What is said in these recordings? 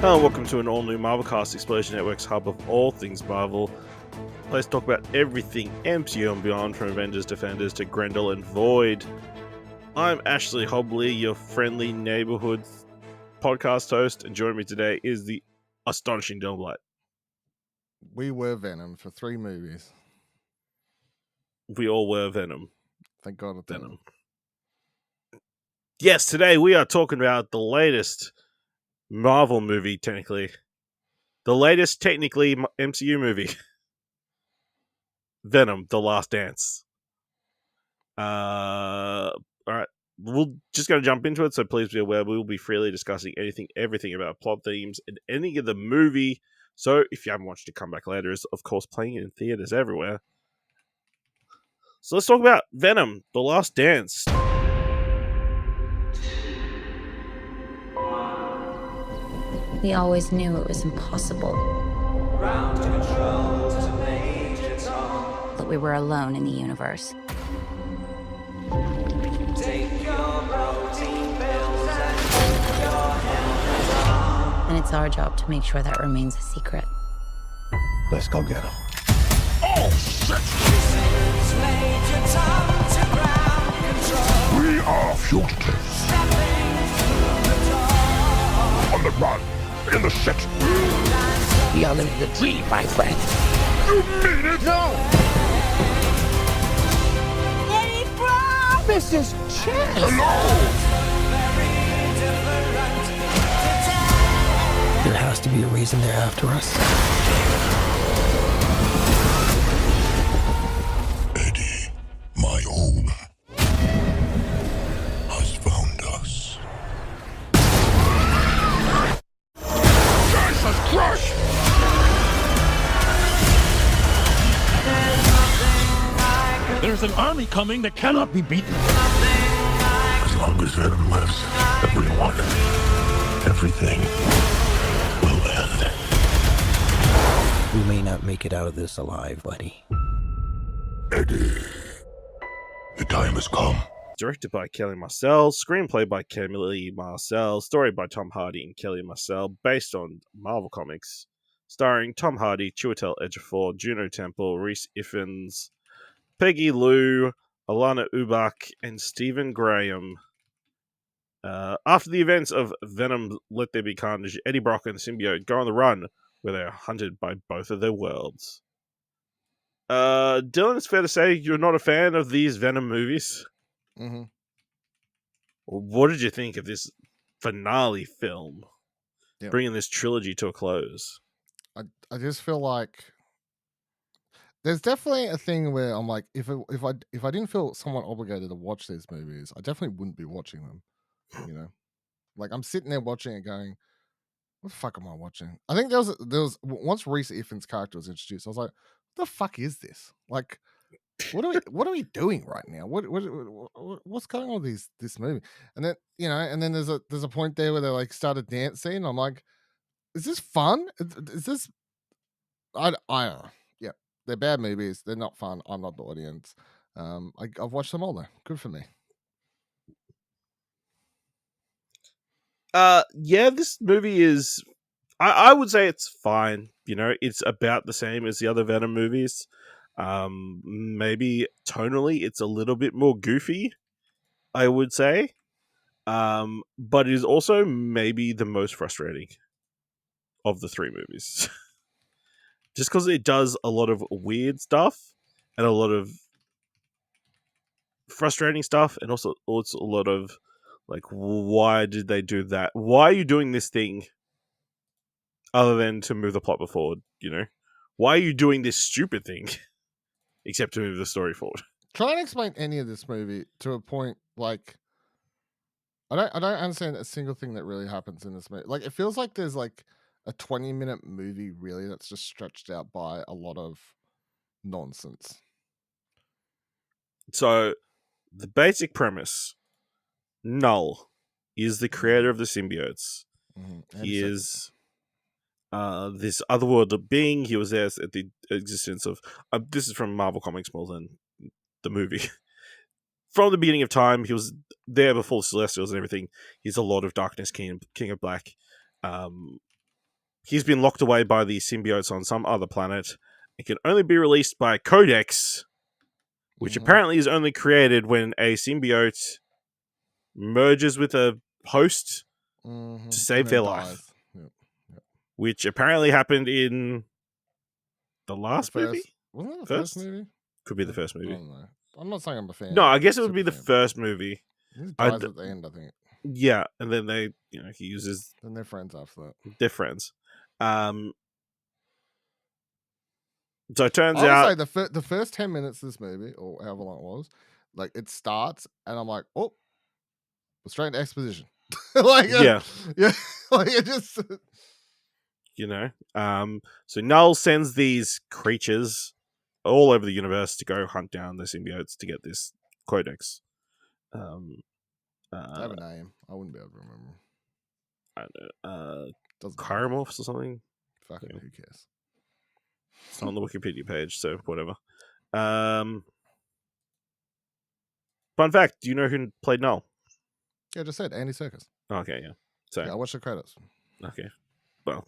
Hello and welcome to an all-new Marvelcast, Explosion Network's hub of all things Marvel. Let's talk about everything MCU and beyond, from Avengers, Defenders to Grendel and Void. I'm Ashley Hobley, your friendly neighborhood podcast host, and joining me today is the astonishing Dylan Blight. We were Venom for 3 movies. We all were Venom. Thank God it's Venom. Yes, today we are talking about the latest Marvel movie, technically. The latest, technically, MCU movie. Venom, The Last Dance. Alright. We're just going to jump into it, so please be aware we will be freely discussing everything about plot themes and ending of the movie. So if you haven't watched it, come back later. It's, of course, playing in theaters everywhere. So let's talk about Venom, The Last Dance. We always knew it was impossible. That we were alone in the universe. And it's our job to make sure that remains a secret. Let's go get him. Oh, shit! We are fugitives. On the run. In the shit. We are living the dream, my friend. You mean it? No! Any problem? Mrs. Chess! Hello! There has to be a reason they're after us. Eddie, my own, has found us. Jesus Christ! There's an army coming that cannot be beaten. As long as Venom lives, everyone, everything will end. We may not make it out of this alive, buddy. Eddie, the time has come. Directed by Kelly Marcel, screenplay by Kelly Marcel, story by Tom Hardy and Kelly Marcel, based on Marvel Comics, starring Tom Hardy, Chiwetel Ejiofor, Juno Temple, Rhys Ifans, Peggy Lou, Alana Ubach, and Stephen Graham. After the events of Venom Let There Be Carnage, Eddie Brock and the symbiote go on the run, where they are hunted by both of their worlds. Dylan, it's fair to say you're not a fan of these Venom movies. Mm-hmm. What did you think of this finale film, Yeah. bringing this trilogy to a close? I just feel like there's definitely a thing where I'm like, if I didn't feel somewhat obligated to watch these movies, I definitely wouldn't be watching them. You know, like I'm sitting there watching it, going, "What the fuck am I watching?" I think there was once Rhys Ifans' character was introduced, I was like, "What the fuck is this? Like, what are we doing right now? What's going on with this movie?" And then and then there's a point there where they like start a dance scene. I'm like, "Is this fun? Is this?" I don't know. Yeah, they're bad movies. They're not fun. I'm not the audience. I've watched them all though. Good for me. Yeah, this movie is... I would say it's fine. You know, it's about the same as the other Venom movies. Maybe tonally it's a little bit more goofy, I would say. But it is also maybe the most frustrating of the 3 movies. Just because it does a lot of weird stuff and a lot of frustrating stuff, and also a lot of like, why did they do that? Why are you doing this thing other than to move the plot forward? You know, why are you doing this stupid thing except to move the story forward? Try and explain any of this movie to a point like I don't understand a single thing that really happens in this movie. Like it feels like there's like a 20-minute movie really that's just stretched out by a lot of nonsense. So the basic premise: Null is the creator of the symbiotes. Mm-hmm. He is this otherworldly being. He was there at the existence of... this is from Marvel Comics more than the movie. From the beginning of time, he was there before the Celestials and everything. He's a Lord of Darkness, King of Black. he's been locked away by the symbiotes on some other planet. It can only be released by Codex, which apparently is only created when a symbiote merges with a host to save their life. Yep. Which apparently happened in the last movie? Wasn't it the First? first movie? Could be the first I movie. don't know. I'm not saying I'm a fan. No, I guess it would be Super the fan. first movie. He I dies d- at the end, I think. Yeah, and then he uses Then they're friends after that. their friends. So it turns I would out, say the first 10 minutes of this movie, or however long it was, like it starts, and I'm like, oh, we're straight into exposition. Like, Yeah. yeah, like it just. So Null sends these creatures all over the universe to go hunt down the symbiotes to get this Codex. I have a name. I wouldn't be able to remember. I don't know, Doesn't matter. Chiromorphs or something. Fucking Yeah. who cares? It's on the Wikipedia page, so whatever. Fun fact: do you know who played Null? Yeah, I just said Andy Serkis. Okay, yeah. So Yeah, I watched the credits. okay, well,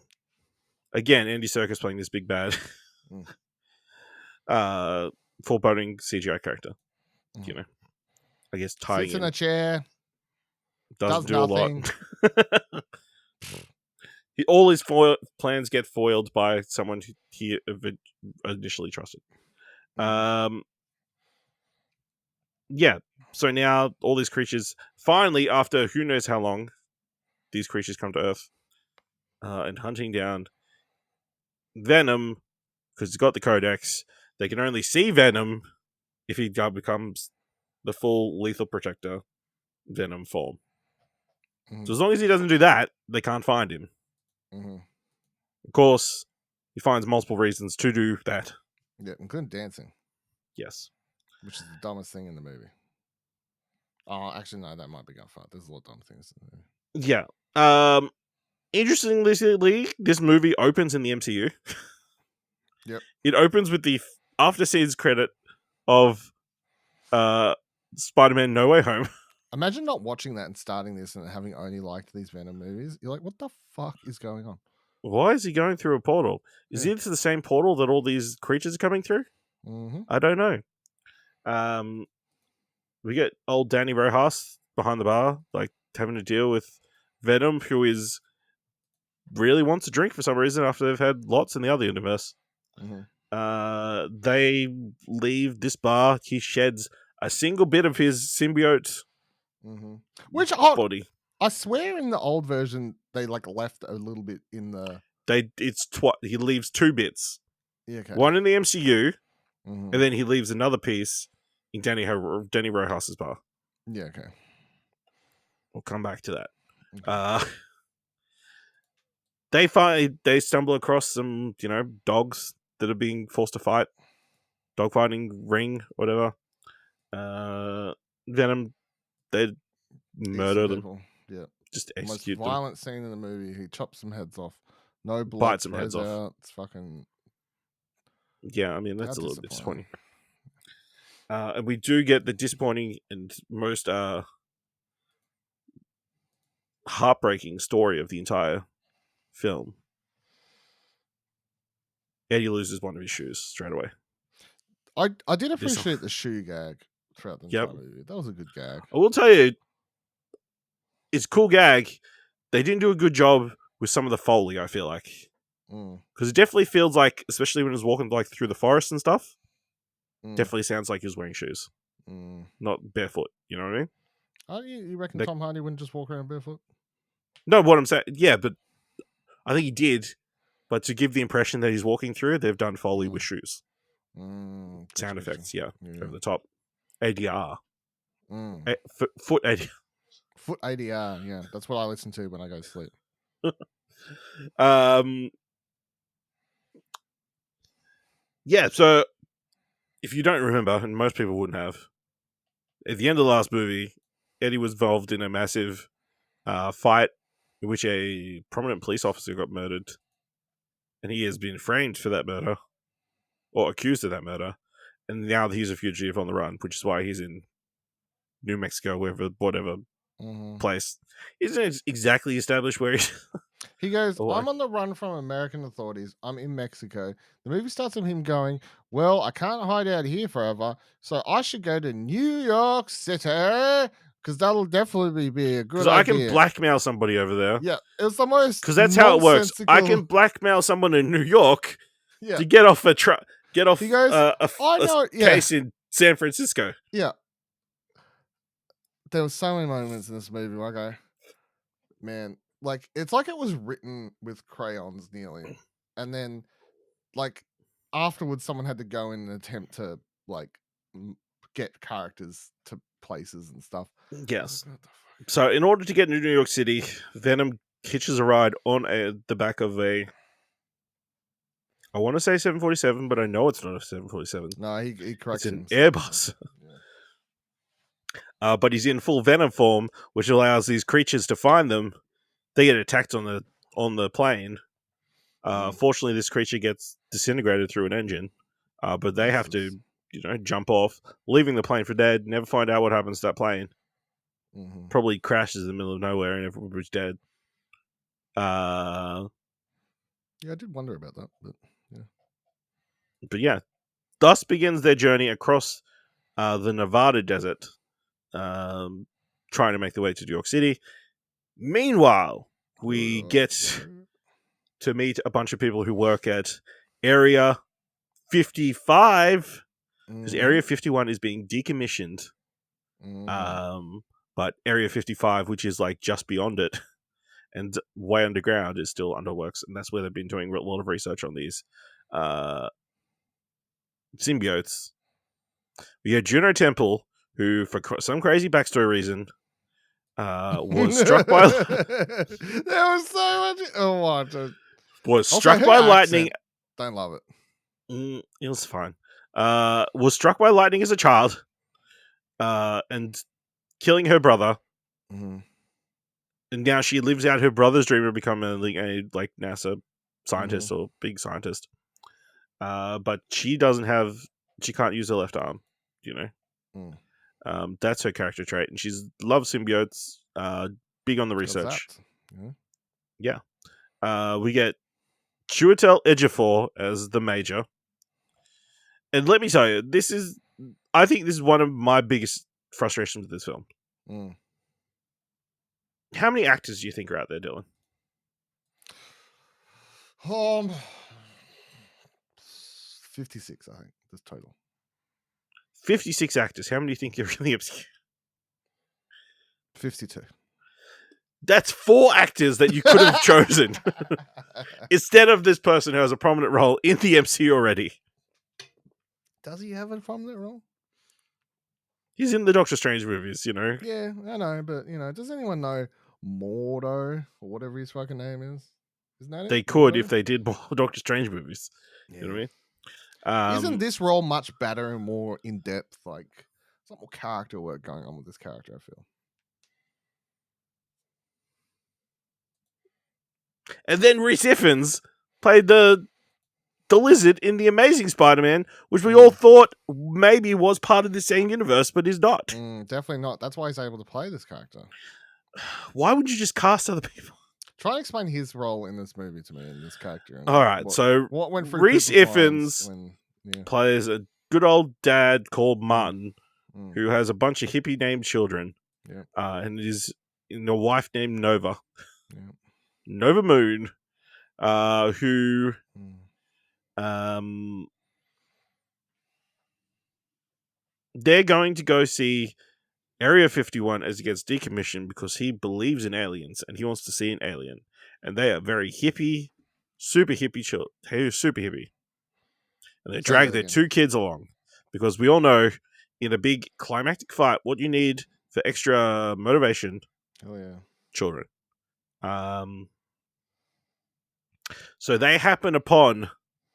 again, Andy Serkis playing this big bad, foreboding CGI character. Mhm. I guess tying Sits in in a chair. doesn't does do nothing. a lot. All his plans get foiled by someone he initially trusted. Yeah. So now all these creatures, finally, after who knows how long, these creatures come to Earth and hunting down Venom, because he's got the Codex. They can only see Venom if he becomes the full Lethal Protector Venom form. Mhm. So as long as he doesn't do that, they can't find him. Mhm. Of course, he finds multiple reasons to do that. Yeah, including dancing, Yes. which is the dumbest thing in the movie. Oh, actually, no, that might be going far. There's a lot of dumb things in the movie. Yeah. Interestingly, this movie opens in the MCU. Yep. It opens with the after scenes credit of Spider-Man No Way Home. Imagine not watching that and starting this and having only liked these Venom movies. You're like, what the fuck is going on? Why is he going through a portal? Is Yeah. it the same portal that all these creatures are coming through? Mm-hmm. I don't know. We get old Danny Rojas behind the bar, like having to deal with Venom, who is really wants a drink for some reason after they've had lots in the other universe. Mm-hmm. They leave this bar. He sheds a single bit of his symbiote Mm-hmm. Which body. I swear in the old version they like left a little bit in the. He leaves two bits. Yeah, okay. One in the MCU, Mm-hmm. and then he leaves another piece in Danny Rojas's bar. Yeah, okay. We'll come back to that. Okay. They stumble across some, dogs that are being forced to fight. Dogfighting ring, whatever. Venom, they murder them. People. Yeah. Just The most execute them. violent scene in the movie. He chops some heads off. No blood Bites some sprays heads off. out. It's fucking. Yeah, I mean, that's How a little bit disappointing. disappointing. And we do get the disappointing and most heartbreaking story of the entire film. Eddie loses one of his shoes straight away. I did This- appreciate the shoe gag throughout the Yep. entire movie. That was a good gag. I will tell you, it's a cool gag. They didn't do a good job with some of the Foley, I feel like. Mm, Because it definitely feels like, especially when he was walking like through the forest and stuff, mm, definitely sounds like he was wearing shoes, mm. not barefoot. You know what I mean? Oh, you reckon They- Tom Hardy wouldn't just walk around barefoot? No, what I'm saying, yeah, but I think he did. But to give the impression that he's walking through, they've done Foley with shoes, Gotcha, sound gotcha. effects, yeah, Yeah. over the top. ADR, Mm. foot ADR. Foot ADR, yeah. That's what I listen to when I go to sleep. Yeah, so if you don't remember, and most people wouldn't have, at the end of the last movie, Eddie was involved in a massive fight in which a prominent police officer got murdered, and he has been framed for that murder, or accused of that murder, and now he's a fugitive on the run, which is why he's in New Mexico, whatever Mm-hmm. place. Isn't it exactly established where he's... He goes, Oh, I'm on the run from American authorities. I'm in Mexico. The movie starts with him going, well, I can't hide out here forever, so I should go to New York City because that'll definitely be a because good I can idea. blackmail somebody over there. Yeah, it's the most Because that's how it works. I nonsensical- can blackmail someone in New York Yeah, to get off get off He goes, I know, yeah. case in San Francisco. yeah. There were so many moments in this movie where I go, man, like it's like it was written with crayons nearly, and then like afterwards someone had to go in and attempt to like get characters to places and stuff. Yes. What the fuck? So in order to get into New York City, Venom hitches a ride on the back of I want to say 747, but I know it's not a 747. No, he corrects It's an him. Airbus. Yeah. But he's in full Venom form, which allows these creatures to find them. They get attacked on the plane. Fortunately, this creature gets disintegrated through an engine, but they have to, jump off, leaving the plane for dead. Never find out what happens to that plane. Mhm. Probably crashes in the middle of nowhere and everybody's dead. Yeah, I did wonder about that, But yeah, thus begins their journey across the Nevada desert, trying to make their way to New York City. Meanwhile, we get to meet a bunch of people who work at Area 55, because Area 51 is being decommissioned. But Area 55, which is like just beyond it and way underground, is still underworks, and that's where they've been doing a lot of research on these symbiotes. We had Juno Temple, who, for some crazy backstory reason, was struck by there was so much. Oh, what? was Also, struck her by accent, lightning. Don't love it. It was fine. Was struck by lightning as a child, and killing her brother. Mm-hmm. And now she lives out her brother's dream of becoming a like NASA scientist or big scientist. But she can't use her left arm, That's her character trait, and she's loves symbiotes, big on the research. Yeah. We get Chiwetel Ejiofor as the Major. And let me tell you, I think this is one of my biggest frustrations with this film. How many actors do you think are out there, Dylan? 56, I think, this total. 56 actors. How many do you think are in the MCU? 52. That's 4 actors that you could have chosen instead of this person who has a prominent role in the MCU already. Does he have a prominent role? He's in the Doctor Strange movies, Yeah, I know, but does anyone know Mordo or whatever his fucking name is? Isn't that it? They could Mordo? if they did more Doctor Strange movies. Yeah. You know what I mean? Isn't this role much better and more in depth? Like, there's a lot more character work going on with this character, I feel. And then Rhys Ifans played the Lizard in The Amazing Spider-Man, which we all thought maybe was part of the same universe, but is not. Definitely not. That's why he's able to play this character. Why would you just cast other people? Try and explain his role in this movie to me, in this character. All right, so what went through Rhys people's minds Ifans plays a good old dad called Martin, who has a bunch of hippie named children, and is a wife named Nova, Nova Moon, who they're going to go see Area 51 as it gets decommissioned because he believes in aliens and he wants to see an alien. And they are very hippie, super hippie children. They're super hippie. And they drag their 2 kids along because we all know in a big climactic fight what you need for extra motivation. Oh, yeah. Children. So they happen upon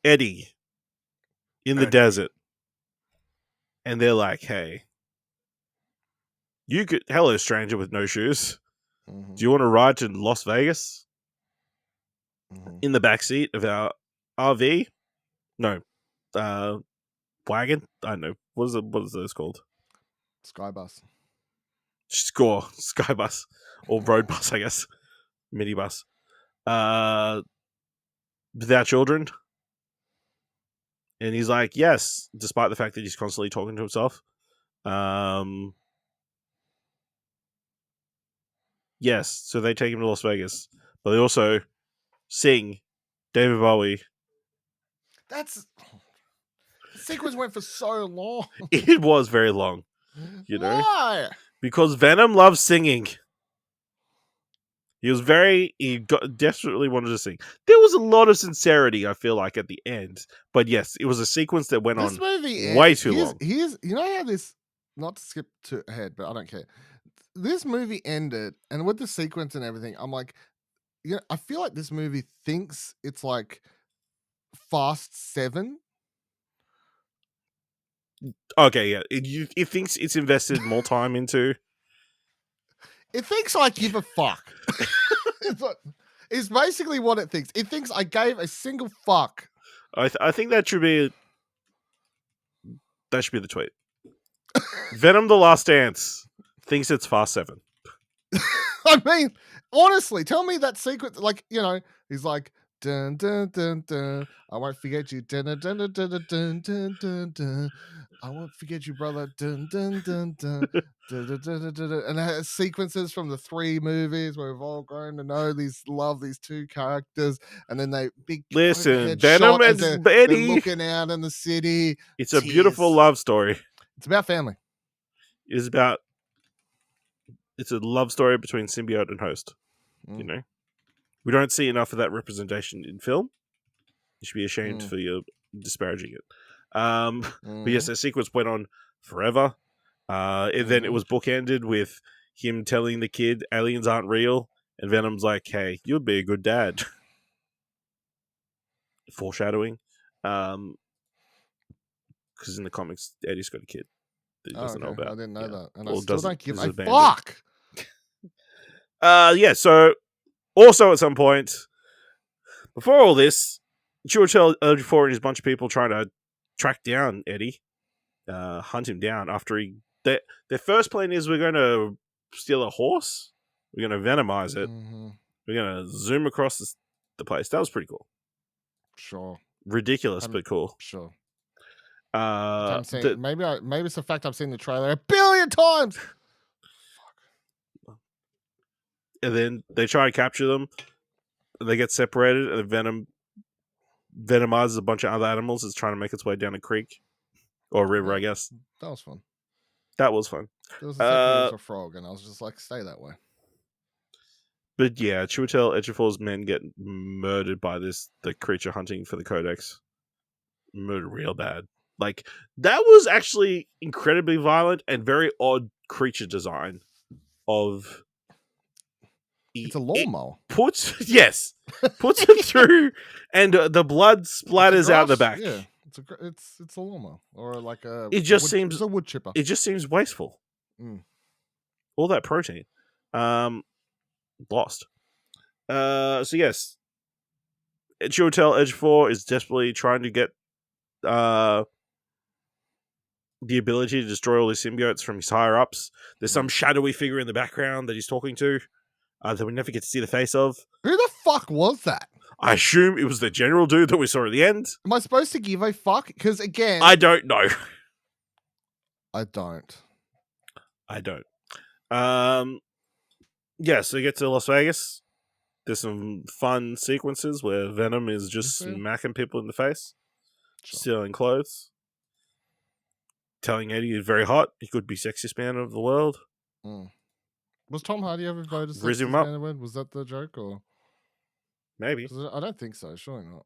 Eddie in the desert. And they're like, hey, hello, stranger with no shoes. Do you want to ride to Las Vegas? In the backseat of our RV? No. Wagon? I don't know. What is those called? Skybus. Skybus. Or road bus, I guess. Minibus. without children. And he's like, yes, despite the fact that he's constantly talking to himself. Yes, so they take him to Las Vegas. But they also sing David Bowie. The sequence went for so long. It was very long, you know? Why? Because Venom loves singing. He desperately wanted to sing. There was a lot of sincerity, I feel like, at the end. But yes, it was a sequence that went This on movie way too long. Here's you know how this, not to skip to ahead, but I don't care. This movie ended, and with the sequence and everything, I'm like, I feel like this movie thinks it's like Fast 7. Okay, yeah. It thinks it's invested more time into. It thinks I give a fuck. It's basically what it thinks. It thinks I gave a single fuck. I think that should be the tweet. Venom: The Last Dance thinks it's Fast 7. I mean, honestly, tell me that sequence. Like, he's like, dun dun dun dun. I won't forget you. Dun dun dun dun dun dun dun dun dun. I won't forget you, brother. Dun dun dun dun. Dun, dun, dun, dun, dun, dun. And it has sequences from the 3 movies where we've all grown to know these 2 characters, and then they Listen, overhead Venom shot as and they're Betty. looking out in the city. It's a beautiful love story. It's about family. It's a love story between symbiote and host. You know, we don't see enough of that representation in film. You should be ashamed for your disparaging it. But yes, that sequence went on forever. And then it was bookended with him telling the kid aliens aren't real, and Venom's like, "Hey, you'd be a good dad." Foreshadowing, because in the comics, Eddie's got a kid that he doesn't know about. I didn't know that, and Or I still doesn't, don't give this is a abandoned. fuck. Yeah. So, also at some point before all this, Chiwetel Ejiofor and his bunch of people trying to track down Eddie, hunt him down after their first plan is, we're going to steal a horse, we're going to venomize it, we're going to zoom across the place. That was pretty cool. Sure. Ridiculous, but cool. Sure. Maybe Maybe it's the fact I've seen the trailer 1 billion times. And then they try to capture them. They get separated, and Venom venomizes a bunch of other animals. It's trying to make its way down a creek or a river, I guess. That was fun. That was fun. There was a second there was a frog, and I was just like, stay that way. But yeah, Chiwetel Ejiofor's men get murdered by the creature hunting for the Codex. Murdered real bad. Like, that was actually incredibly violent and very odd creature design of... It's a lawnmower. Puts him through, and the blood splatters out the back. Yeah, it's a lawnmower, or like a. Seems a wood chipper. It just seems wasteful. All that protein, lost. So yes, Chiwetel Ejiofor is desperately trying to get the ability to destroy all these symbiotes from his higher ups. There's some shadowy figure in the background that he's talking to. That we never get to see the face of. Who the fuck was that? I assume it was the general dude that we saw at the end. Am I supposed to give a fuck? Because again, I don't know. I don't. Yeah, so you get to Las Vegas. There's some fun sequences where Venom is just smacking people in the face, stealing clothes, telling Eddie he's very hot. He could be sexiest man of the world. Was Tom Hardy ever voted Rizz him sexiest up. man of the world? Was that the joke, or maybe? I don't think so. Surely not.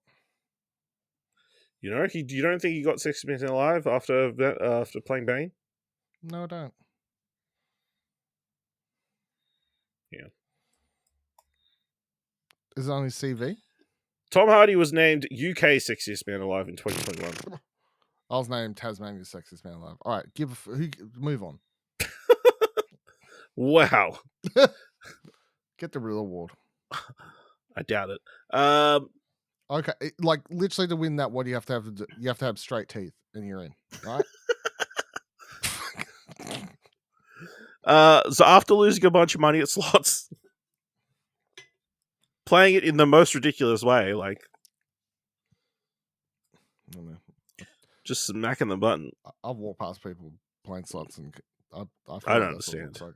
You know, you don't think he got sexiest man alive after playing Bane? No, I don't. Yeah. Is it on his CV? Tom Hardy was named UK Sexiest Man Alive in 2021. I was named Tasmania's Sexiest Man Alive. All right, move on. Wow. Get the real award. I doubt it. Okay, like literally to win that, what do you have to have? You have to have straight teeth, and you're in, right? So after losing a bunch of money at slots, playing it in the most ridiculous way, like I don't know. just smacking the button. I've walked past people playing slots, and I feel I don't that's what it understand. looks like.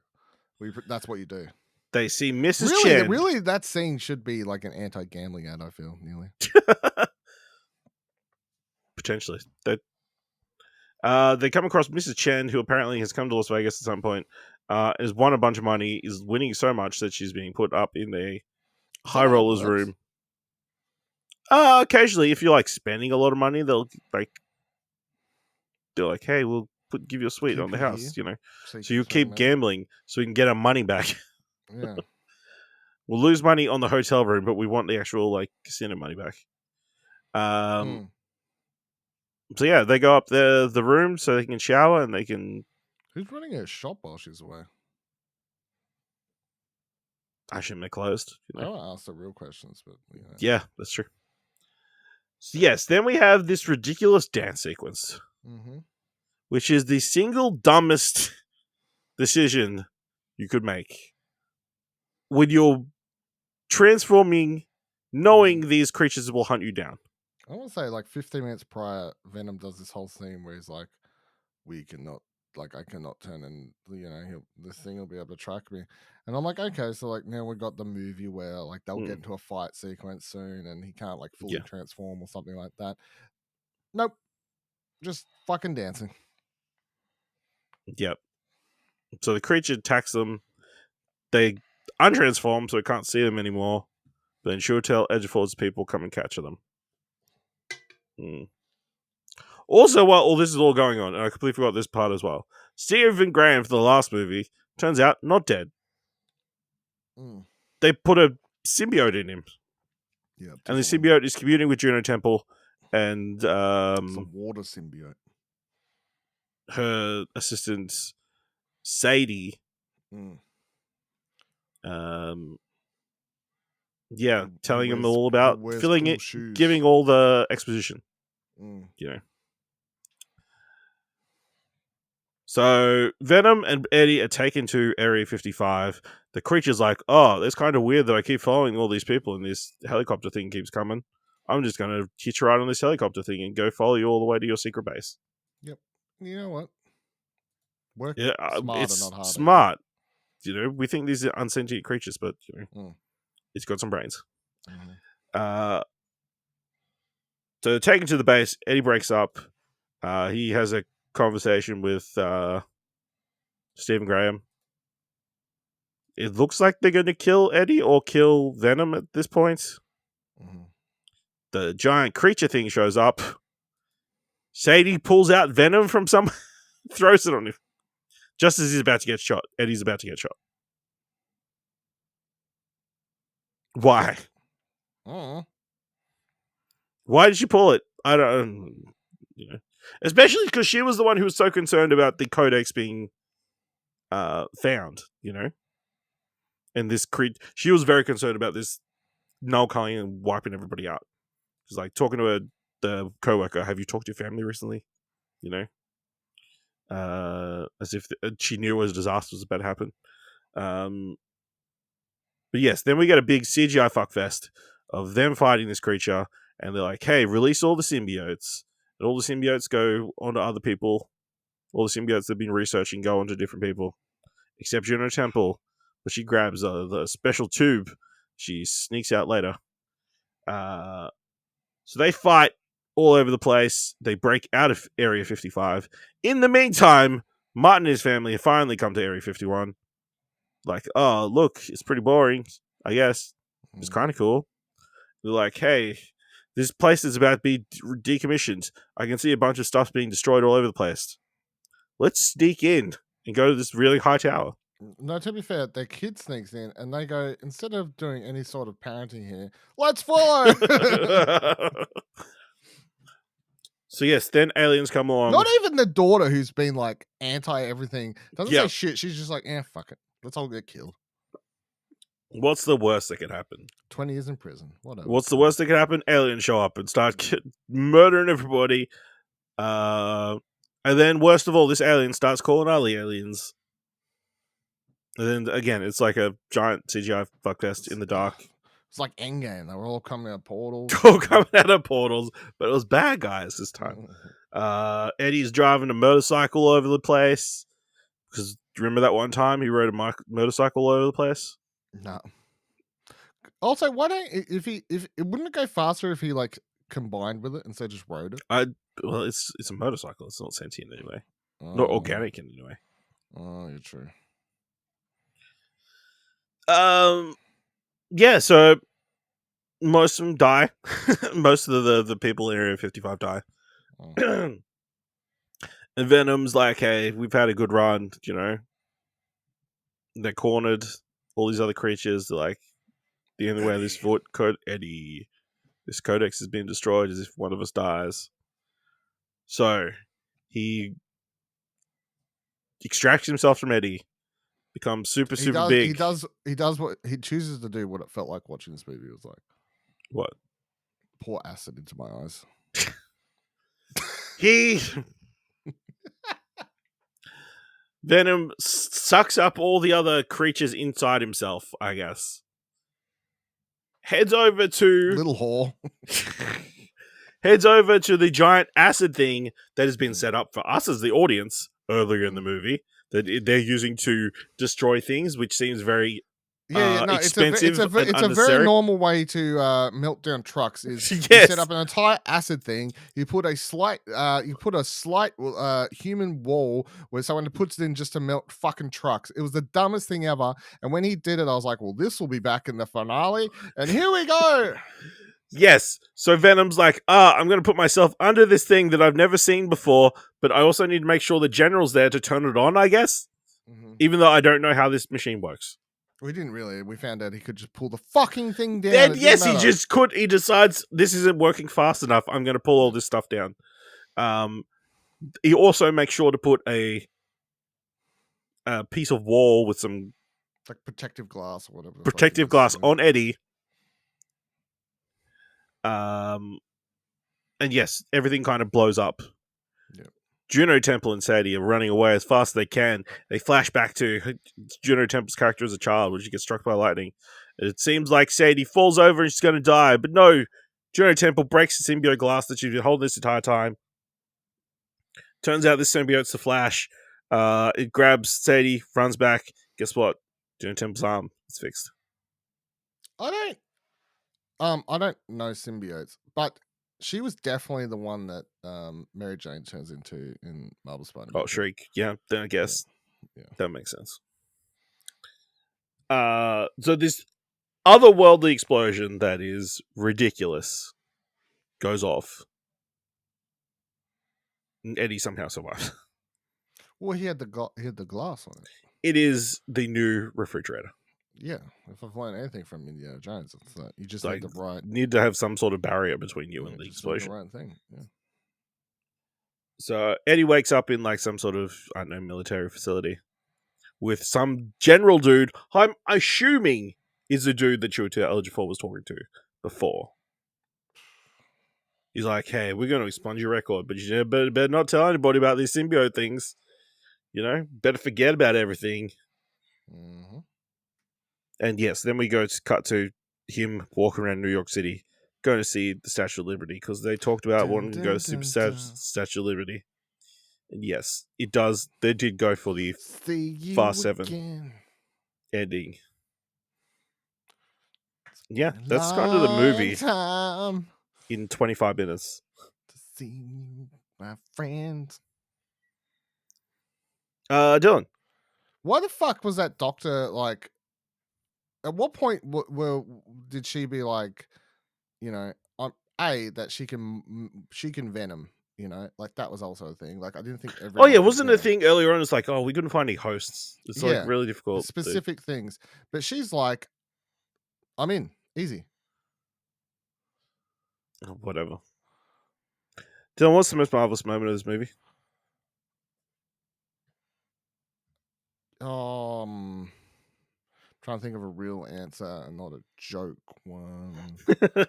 That's what you do. They see Mrs. Really, Chen. really, that scene should be like an anti-gambling ad. I feel nearly. Potentially. They come across Mrs. Chen, who apparently has come to Las Vegas at some point, has won a bunch of money, is winning so much that she's being put up in a high how it rollers works? room. Occasionally, if you're like spending a lot of money, they're like, hey, we'll give you a suite Keep on the you house, here. So you keep gambling so we can get our money back. Yeah. We'll lose money on the hotel room, but we want the actual like casino money back. Mm. So yeah, they go up the room so they can shower and they can. Who's running a shop while she's away? I shouldn't be closed. I don't ask the real questions, but Yeah, that's true. So yes, then we have this ridiculous dance sequence, Mm-hmm. which is the single dumbest decision you could make when you're transforming, knowing these creatures will hunt you down. I want to say like 15 minutes prior, Venom does this whole thing where he's like, "We cannot, like, I cannot turn, and this thing will be able to track me." And I'm like, okay, so like now we got the movie where like they'll get into a fight sequence soon, and he can't like fully transform or something like that. Nope, just fucking dancing. Yep. So the creature attacks them. They untransform, so we can't see them anymore. But then Chiwetel Ejiofor's people come and capture them. Also, while all this is all going on, and I completely forgot this part as well, Stephen Graham for the last movie turns out not dead. They put a symbiote in him. Yeah, And the symbiote is communing with Juno Temple and some water symbiote. Her assistant Sadie. Telling him all about filling it, giving all the exposition. So Venom and Eddie are taken to Area 55. The creature's like, oh, it's kind of weird that I keep following all these people and this helicopter thing keeps coming. I'm just going to hitch a ride on this helicopter thing and go follow you all the way to your secret base. Yep. You know what? Work smarter, it's not harder. Smart. We think these are unsentient creatures, but it's got some brains. So taken to the base, Eddie breaks up. He has a conversation with Stephen Graham. It looks like they're going to kill Eddie or kill Venom at this point. The giant creature thing shows up. Sadie pulls out Venom from some, throws it on him. Just as he's about to get shot. Eddie's about to get shot. Why? Why did she pull it? I don't. Especially because she was the one who was so concerned about the codex being found. And this she was very concerned about this null culling and wiping everybody out. She's like talking to the coworker. Have you talked to your family recently? As if she knew a disaster was about to happen. But yes, then we get a big CGI fuckfest of them fighting this creature, and they're like, hey, release all the symbiotes. And all the symbiotes go onto other people. All the symbiotes they've been researching go onto different people. Except Juno Temple, but she grabs the special tube. She sneaks out later. So they fight all over the place. They break out of Area 55. In the meantime, Martin and his family have finally come to Area 51. Like, oh, look, it's pretty boring, I guess. It's kind of cool. They're like, hey, this place is about to be decommissioned. I can see a bunch of stuff being destroyed all over the place. Let's sneak in and go to this really high tower. No, to be fair, their kid sneaks in and they go, instead of doing any sort of parenting here, let's follow. So yes, then aliens come along. Not even the daughter, who's been like anti everything, doesn't say shit. She's just like, fuck it. Let's all get killed. What's the worst that could happen? 20 years in prison. Whatever. What's the worst that could happen? Aliens show up and start murdering everybody. And then, worst of all, this alien starts calling other aliens. And then, again, it's like a giant CGI fuckfest in the dark. It's like Endgame. They were all coming out of portals. All coming out of portals, but it was bad guys this time. Eddie's driving a motorcycle all over the place. Because remember that one time he rode a motorcycle all over the place? No. Also, why don't if it wouldn't it go faster if he like combined with it instead of just rode it? Well, it's a motorcycle. It's not sentient anyway. Not organic in any way. Oh, you're true. Yeah, so most of them die. Most of the people in Area 55 die. Oh. And Venom's like, hey, we've had a good run, you know. They're cornered. All these other creatures, they're like, the only way this this codex has been destroyed is if one of us dies. So he extracts himself from Eddie, becomes super big. He does what he chooses to do. What it felt like watching this movie was like. What? Pour acid into my eyes. Venom sucks up all the other creatures inside himself, I guess. Heads over to Little whore. Heads over to the giant acid thing that has been set up for us as the audience earlier in the movie that they're using to destroy things, which seems very expensive. It's a very normal way to melt down trucks. Is you set up an entire acid thing. You put a slight human wall where someone puts it in just to melt fucking trucks. It was the dumbest thing ever. And when he did it, I was like, well, this will be back in the finale. And here we go. Yes. So Venom's like, I'm going to put myself under this thing that I've never seen before, but I also need to make sure the general's there to turn it on, I guess. Mm-hmm. Even though I don't know how this machine works. We didn't really. We found out he could just pull the fucking thing down. Then, yes, he just could. He decides this isn't working fast enough. I'm going to pull all this stuff down. He also makes sure to put a piece of wall with some like protective glass or whatever. Protective glass on Eddie. And yes, everything kind of blows up. Yep. Juno Temple and Sadie are running away as fast as they can. They flash back to Juno Temple's character as a child when she gets struck by lightning. It seems like Sadie falls over and she's going to die, but no, Juno Temple breaks the symbiote glass that she's been holding this entire time. Turns out this symbiote's the Flash. It grabs Sadie, runs back. Guess what? Juno Temple's arm is fixed. I don't know symbiotes, but she was definitely the one that Mary Jane turns into in Marvel Spider-Man. Oh, Shriek. Yeah, then I guess that makes sense. So this otherworldly explosion that is ridiculous goes off. And Eddie somehow survives. Well, he had the glass on it. It is the new refrigerator. Yeah, if I've learned anything from Indiana Jones, it's that you just like, need to have some sort of barrier between you and the explosion. The right thing. Yeah. So Eddie wakes up in like some sort of, I don't know, military facility with some general dude. I'm assuming is the dude that Chiwetel Ejiofor was talking to before. He's like, hey, we're going to expunge your record, but you better not tell anybody about these symbiote things. You know, better forget about everything. Mm-hmm. And yes, then we cut to him walking around New York City, going to see the Statue of Liberty, because they talked about wanting to go to Statue of Liberty. And yes, it does. They did go for the Fast 7 ending. Yeah, that's kind of the movie in 25 minutes. To see you, my friends. Dylan. Why the fuck was that doctor like? At what point did she be like, you know, on that she can venom, you know, like that was also a thing. Like I didn't think everyone. Oh yeah, wasn't a thing earlier on? It's like, oh, we couldn't find any hosts. It's like really difficult. Specific things, but she's like, I'm in easy. Oh, whatever. Dylan, what's the most marvelous moment of this movie? Trying to think of a real answer and not a joke one. It's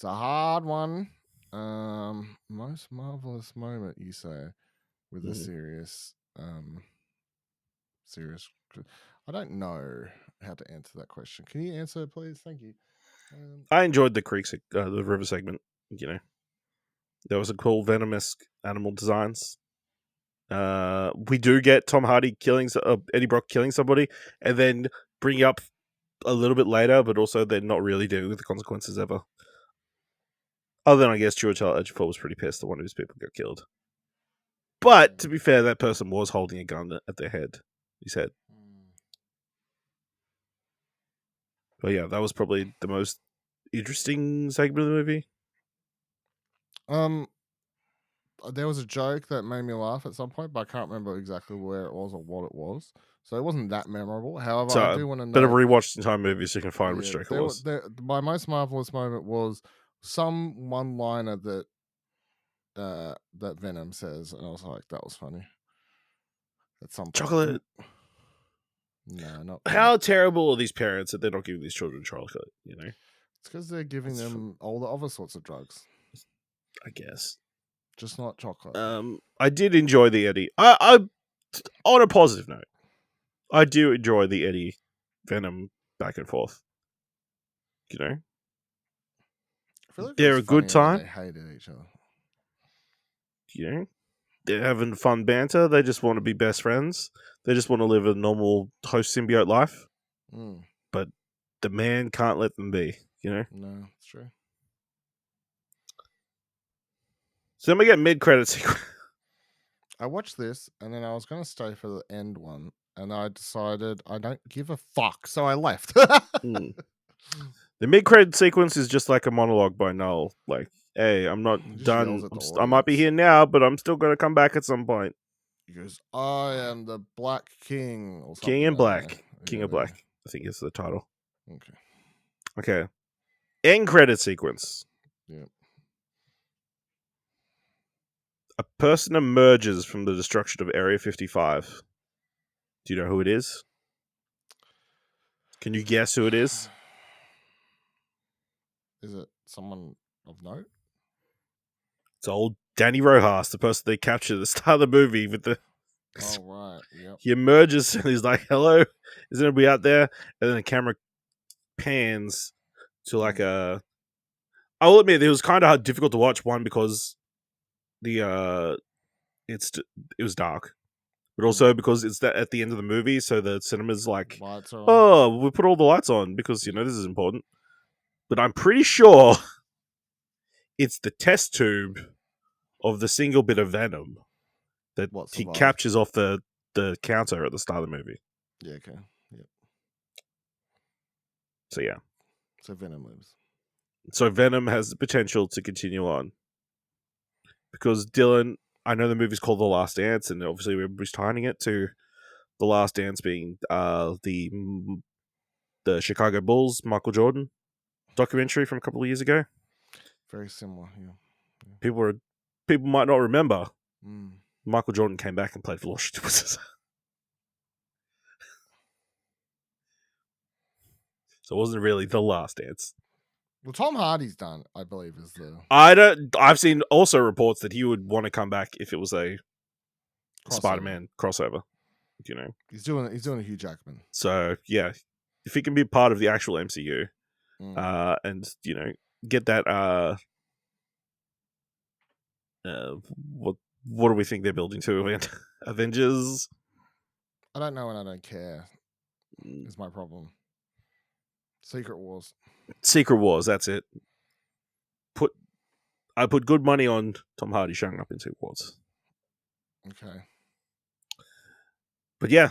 a hard one. Most marvelous moment, you say, with a serious I don't know how to answer that question. Can you answer, please? Thank you. I enjoyed the the river segment. You know, there was a cool venomous animal designs. We do get Tom Hardy killing Eddie Brock killing somebody, and then bring up a little bit later, but also they're not really dealing with the consequences ever. Other than I guess Chiwetel Ejiofor was pretty pissed that one of his people got killed. But to be fair, that person was holding a gun at their head. He said. But yeah, that was probably the most interesting segment of the movie. There was a joke that made me laugh at some point, but I can't remember exactly where it was or what it was. So it wasn't that memorable. However, So I do want to know. better rewatch the entire movie so you can find which joke it was. My most marvelous moment was some one-liner that that Venom says, and I was like, that was funny. At some point. Chocolate. No, not. How terrible are these parents that they're not giving these children chocolate? You know, it's because they're giving them all the other sorts of drugs. I guess, just not chocolate. I did enjoy the Eddie. I on a positive note, I do enjoy the Eddie Venom back and forth. You know, I feel like they're a good time. They hated each other. You know, they're having fun banter. They just want to be best friends. They just want to live a normal host symbiote life. But the man can't let them be, you know? No, it's true. So then we get mid-credit sequence. I watched this, and then I was going to stay for the end one, and I decided I don't give a fuck, so I left. The mid-credit sequence is just like a monologue by Noel. Like, hey, I'm not done. I might be here now, but I'm still going to come back at some point. He goes, I am the Black King. Or King in Black. There. King of Black, I think is the title. Okay. End credit sequence. Yep. A person emerges from the destruction of Area 55. Do you know who it is? Can you guess who it is? Is it someone of note? It's old Danny Rojas, the person they captured at the start of the movie with the. Oh right, yep. He emerges and he's like, "Hello, is anybody out there?" And then the camera pans to like a. I will admit it was kind of difficult to watch. One because it was dark, but also because it's that at the end of the movie, so the cinema's like, "Oh, we put all the lights on because this is important." But I'm pretty sure it's the test tube of the single bit of venom that he captures off the counter at the start of the movie. Yeah, okay. Yep. So yeah. So Venom lives. So Venom has the potential to continue on. Because Dylan, I know the movie's called The Last Dance, and obviously we're tying it to The Last Dance being the Chicago Bulls, Michael Jordan documentary from a couple of years ago. Very similar, yeah. People might not remember. Michael Jordan came back and played for Washington Wizards. So it wasn't really The Last Dance. Well, Tom Hardy's done, I believe, is the. I've seen also reports that he would want to come back if it was a Spider-Man crossover. You know, he's doing a Hugh Jackman. So yeah, if he can be part of the actual MCU, and get that what do we think they're building to? Avengers? I don't know and I don't care. Is my problem. Secret Wars, that's it. I put good money on Tom Hardy showing up in Secret Wars. Okay. But yeah,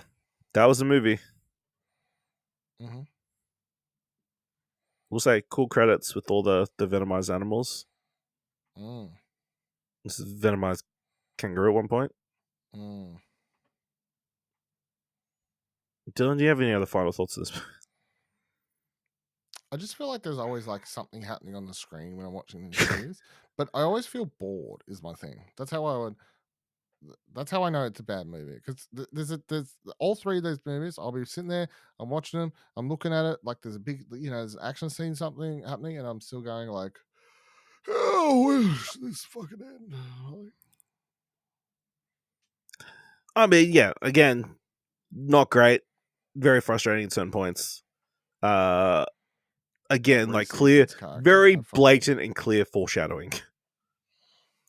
that was the movie. We'll say cool credits with all the venomized animals. This is venomized kangaroo at one point. Dylan, do you have any other final thoughts of this? I just feel like there's always like something happening on the screen when I'm watching these movies, but I always feel bored. Is my thing. That's how I know it's a bad movie because there's all three of those movies. I'll be sitting there, I'm watching them, I'm looking at it like there's a big, there's an action scene, something happening, and I'm still going like, oh, where's this fucking end? I mean, yeah, again, not great. very frustrating at certain points. Again, like Reese's clear, character, very I fucking- blatant and clear foreshadowing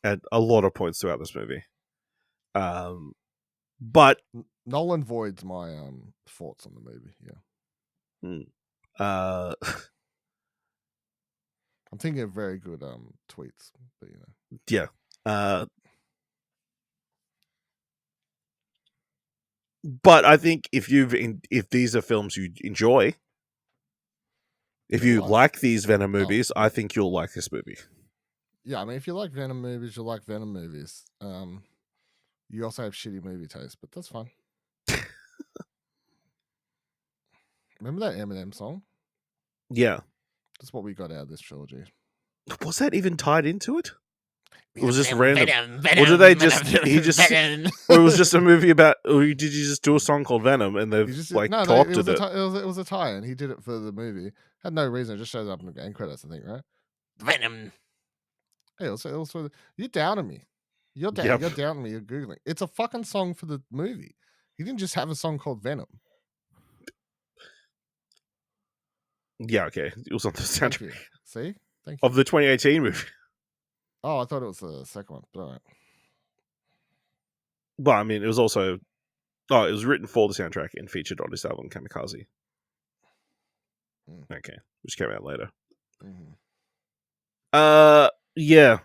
at a lot of points throughout this movie. But Nolan voids my thoughts on the movie. Yeah, I'm thinking of very good tweets, but you know, yeah. But I think if these are films you enjoy, if you like these Venom movies, I think you'll like this movie. yeah. I mean, if you like Venom movies, you like Venom movies. You also have shitty movie taste, but that's fine. Remember that Eminem song? Yeah. That's what we got out of this trilogy. Was that even tied into it? It was just Venom, random. Venom, Or did they Venom, just Venom, he just Venom. or it was just a movie about or did you just do a song called Venom and they've He just like no, it co-opted was it? it was a tie-in. He did it for the movie. Had no reason. It just shows up in the end credits, I think, right? Venom. Hey, also you're downing me. You're down. Yep. You're downing me. You're googling. It's a fucking song for the movie. He didn't just have a song called Venom. Yeah, okay. It was on the Thank you. soundtrack See, thank you. of the 2018 movie. Oh, I thought it was the second one. But all right. Well, I mean, it was also it was written for the soundtrack and featured on this album, Kamikaze. Mm. Okay, which came out later. Mhm. Yeah,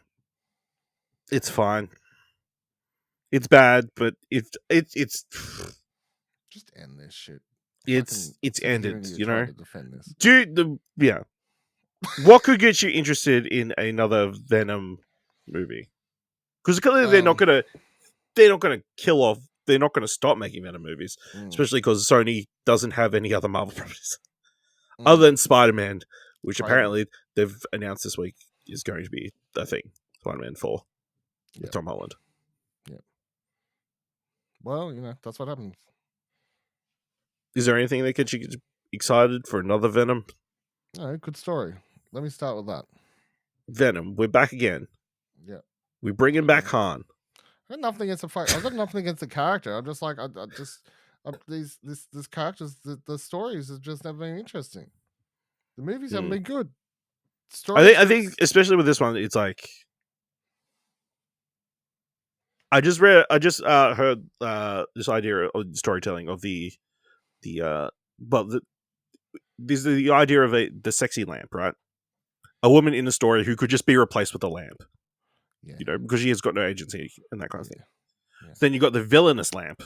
it's fine. It's bad, but it's Just end this shit. it's Fucking sick of ended. hearing You try know, to defend this. dude. What could get you interested in another Venom movie? Because clearly they're not gonna kill off. They're not gonna stop making Venom movies, especially because Sony doesn't have any other Marvel properties other than Spider-Man, which Spider-Man. apparently they've announced this week is going to be the thing. Spider-Man 4 with Yeah. Tom Holland. Well, you know, that's what happens. Is there anything that gets you excited for another Venom? No, good story. Let me start with that. Venom, we're back again. Yeah. We bringing back Han. I got nothing against the fight. I got nothing against the character. I'm just like, these characters, the stories have just never been interesting. The movies haven't been good. I think especially with this one, it's like I just heard this idea of storytelling of the idea of the sexy lamp, right? A woman in a story who could just be replaced with a lamp, Yeah. you know, because she has got no agency and that kind of thing. Yeah. Then you got the villainous lamp,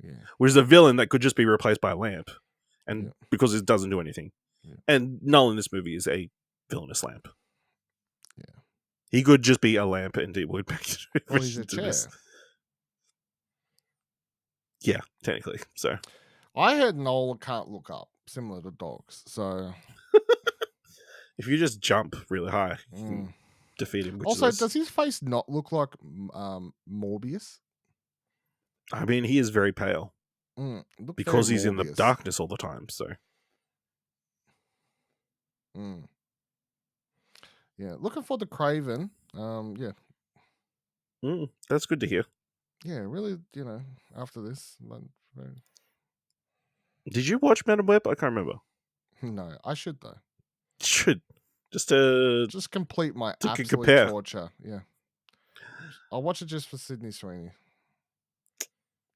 Yeah. which is a villain that could just be replaced by a lamp, and Yeah. because it doesn't do anything. Yeah. And Null in this movie is a villainous lamp. Yeah. He could just be a lamp and it would make Well, he's a chair. Yeah, technically. So I heard Noel can't look up, similar to dogs. So if you just jump really high, you can mm. defeat him. Which Also, is, does his face not look like Morbius? I mean, he is very pale It looked because very he's in the Morbius. darkness all the time. So Mm. Yeah, looking for the Craven. Yeah, that's good to hear. yeah, really. You know, after this, but, Did you watch Man of Web? I can't remember. no, I should though. Should just to Just complete my to absolute compare. torture. Yeah, I'll watch it just for Sydney Sweeney.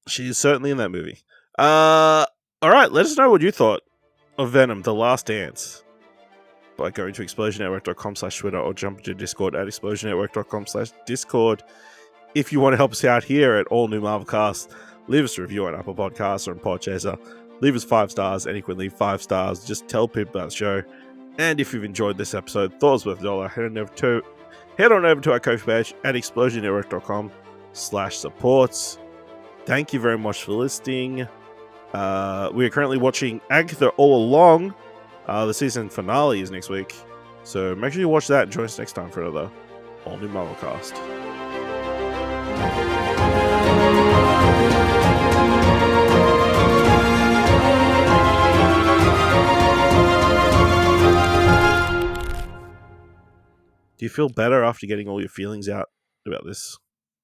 She is certainly in that movie. All right, let us know what you thought of Venom: The Last Dance by going to explosionnetwork.com/Twitter or jump to Discord at explosionnetwork.com/Discord. If you want to help us out here at All New Marvel Cast, leave us a review on Apple Podcasts or on Podchaser. Leave us 5 stars, and equally 5 stars. Just tell people about the show. And if you've enjoyed this episode, thought it was worth $1, head on over to our Ko-fi page at explosionnetwork.com/supports. Thank you very much for listening. We are currently watching Agatha All Along. The season finale is next week. So make sure you watch that and join us next time for another All New Marvel Cast. Do you feel better after getting all your feelings out about this?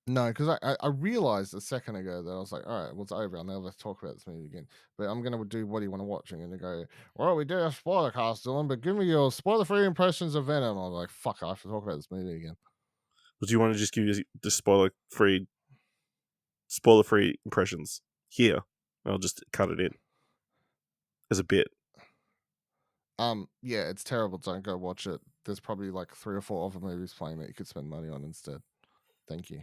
No, because I realized a second ago that I was like, all right, well, it's over. I'll never talk about this movie again. But I'm going to do what do you want to watch? And they go, well, we did a spoiler cast, Dylan, but give me your spoiler-free impressions of Venom. I'm like, fuck, I have to talk about this movie again. But do you want to just give you the spoiler-free impressions here? I'll just cut it in as a bit. Yeah, it's terrible. Don't go watch it. There's probably like 3 or 4 other movies playing that you could spend money on instead. Thank you.